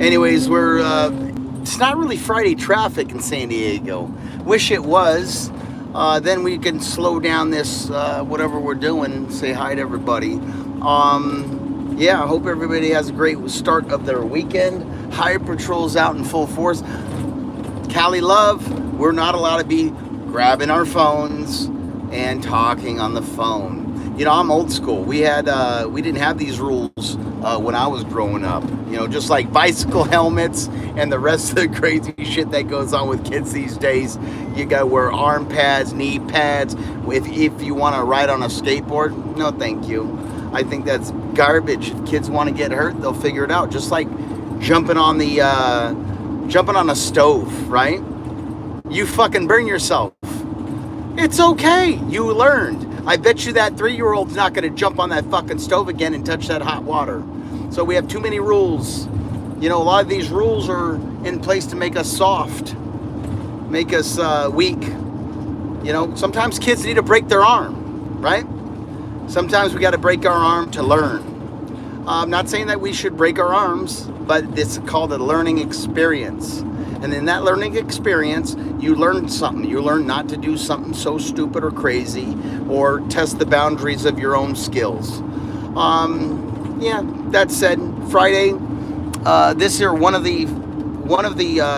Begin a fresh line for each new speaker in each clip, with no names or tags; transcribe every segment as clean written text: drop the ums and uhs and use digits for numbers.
Anyways, it's not really Friday traffic in San Diego. Wish it was. Then we can slow down this, whatever we're doing, say hi to everybody. Yeah, I hope everybody has a great start of their weekend. Highway Patrol's out in full force. Cali Love, we're not allowed to be grabbing our phones and talking on the phone. You know, I'm old school. We didn't have these rules when I was growing up. You know, just like bicycle helmets and the rest of the crazy shit that goes on with kids these days. You gotta wear arm pads, knee pads. If you want to ride on a skateboard, no, thank you. I think that's garbage. If kids want to get hurt, they'll figure it out. Just like jumping on a stove, right? You fucking burn yourself. It's okay. You learned. I bet you that 3-year-old's not going to jump on that fucking stove again and touch that hot water. So we have too many rules. You know, a lot of these rules are in place to make us soft, make us weak. You know, sometimes kids need to break their arm, right? Sometimes we got to break our arm to learn. I'm not saying that we should break our arms, but it's called a learning experience. And in that learning experience, you learn something. You learn not to do something so stupid or crazy, or test the boundaries of your own skills. Yeah, that said, Friday, this year one of the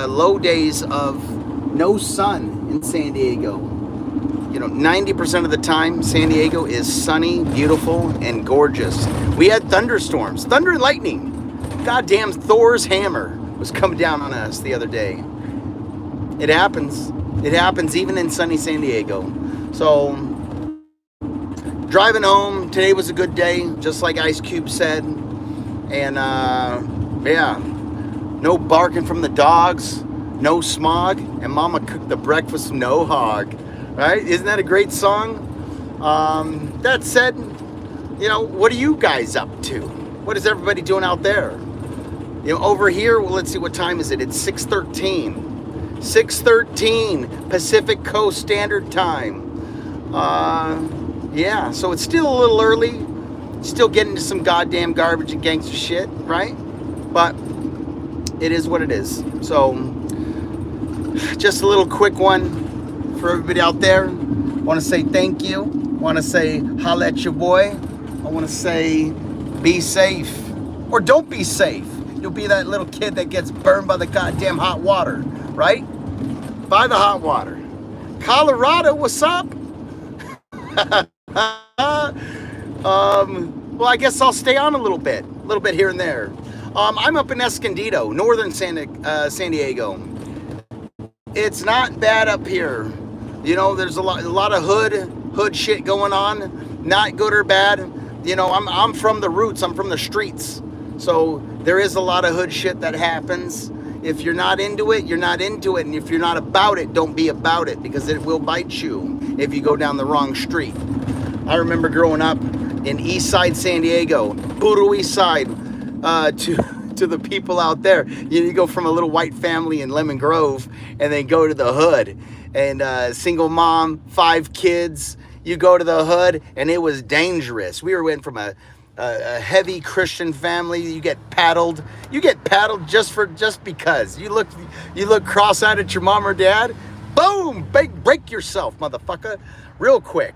low days of no sun in San Diego. You know, 90% of the time, San Diego is sunny, beautiful, and gorgeous. We had thunderstorms, thunder and lightning. Goddamn Thor's hammer was coming down on us the other day. It happens. It happens even in sunny San Diego. So, driving home, today was a good day, just like Ice Cube said. And, yeah, no barking from the dogs, no smog, and Mama cooked the breakfast, no hog. Right? Isn't that a great song? That said, you know, what are you guys up to? What is everybody doing out there? You know, over here, well, let's see, what time is it? It's 6:13. 6:13 Pacific Coast Standard Time. Yeah, so it's still a little early. Still getting to some goddamn garbage and gangster shit, right? But it is what it is. So, just a little quick one. For everybody out there, I want to say thank you. I want to say holla at your boy. I want to say be safe, or don't be safe. You'll be that little kid that gets burned by the goddamn hot water, right? By the hot water. Colorado, what's up? Well, I guess I'll stay on a little bit here and there. I'm up in Escondido, northern San Diego. It's not bad up here. You know, there's a lot of hood shit going on, not good or bad. You know, I'm from the roots, I'm from the streets. So there is a lot of hood shit that happens. If you're not into it, you're not into it. And if you're not about it, don't be about it, because it will bite you if you go down the wrong street. I remember growing up in East Side San Diego, Puro East Side, to the people out there. You go from a little white family in Lemon Grove and then go to the hood. And single mom, 5 kids, you go to the hood, and it was dangerous. We went from a heavy Christian family. You get paddled just because you look cross-eyed at your mom or dad. Boom, break yourself, motherfucker, real quick.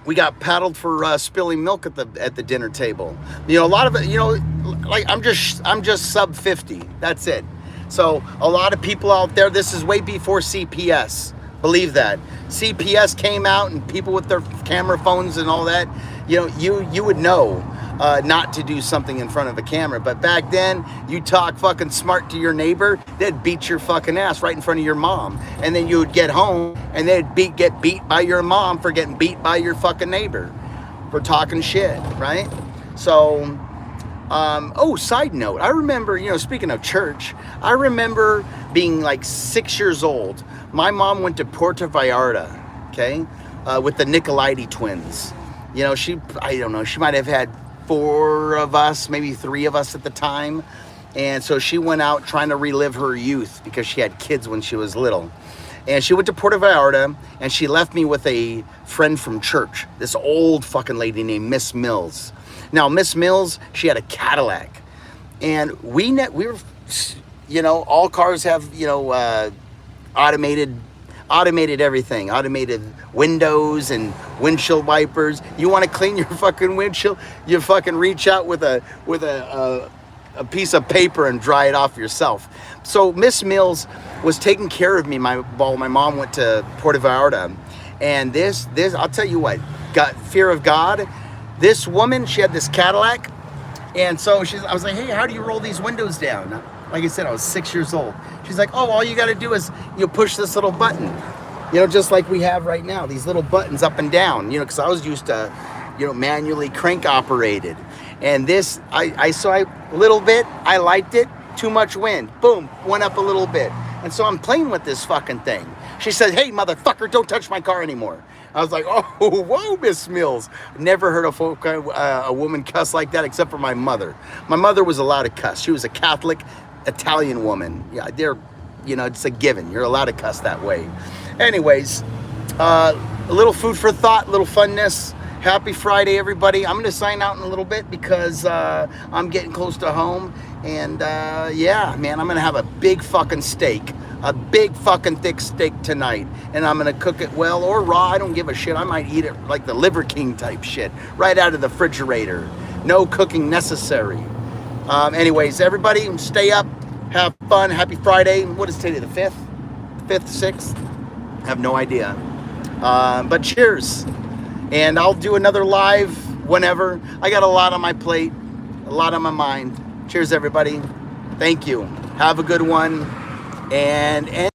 We got paddled for spilling milk at the dinner table. You know, a lot of it. You know, like I'm just sub 50. That's it. So a lot of people out there, this is way before CPS. Believe that. CPS came out, and people with their camera phones and all that, you know, you would know not to do something in front of a camera. But back then, you talk fucking smart to your neighbor, they'd beat your fucking ass right in front of your mom. And then you would get home, and they'd get beat by your mom for getting beat by your fucking neighbor for talking shit, right? So... side note, I remember, you know, speaking of church, I remember being like 6 years old. My mom went to Puerto Vallarta, okay, with the Nicolaides twins. You know, I don't know, she might have had 4 of us, maybe 3 of us at the time. And so she went out trying to relive her youth because she had kids when she was little. And she went to Puerto Vallarta, and she left me with a friend from church, this old fucking lady named Miss Mills. Now, Miss Mills, she had a Cadillac. And we were, all cars have, automated everything, automated windows and windshield wipers. You want to clean your fucking windshield, you fucking reach out with a piece of paper and dry it off yourself. So Miss Mills was taking care of me while my mom went to Puerto Vallarta. And this I'll tell you what, got fear of God. This woman, she had this Cadillac, and so I was like, hey, how do you roll these windows down? Like I said, I was 6 years old. She's like, oh, all you got to do is push this little button, just like we have right now, these little buttons up and down, because I was used to, manually crank operated. And this, I saw a little bit, I liked it, too much wind, boom, went up a little bit. And so I'm playing with this fucking thing. She said, hey, motherfucker, don't touch my car anymore. I was like, oh, whoa, Miss Mills. Never heard a woman cuss like that except for my mother. My mother was allowed to cuss. She was a Catholic Italian woman. Yeah, it's a given. You're allowed to cuss that way. Anyways, a little food for thought, a little funness. Happy Friday, everybody. I'm going to sign out in a little bit because I'm getting close to home. And yeah, man, I'm going to have a big fucking steak. A big fucking thick steak tonight. And I'm going to cook it well or raw. I don't give a shit. I might eat it like the Liver King type shit. Right out of the refrigerator. No cooking necessary. Anyways, everybody, stay up. Have fun. Happy Friday. What is today, the 5th? 5th, 6th? I have no idea. But cheers. And I'll do another live whenever. I got a lot on my plate, a lot on my mind. Cheers, everybody. Thank you. Have a good one. And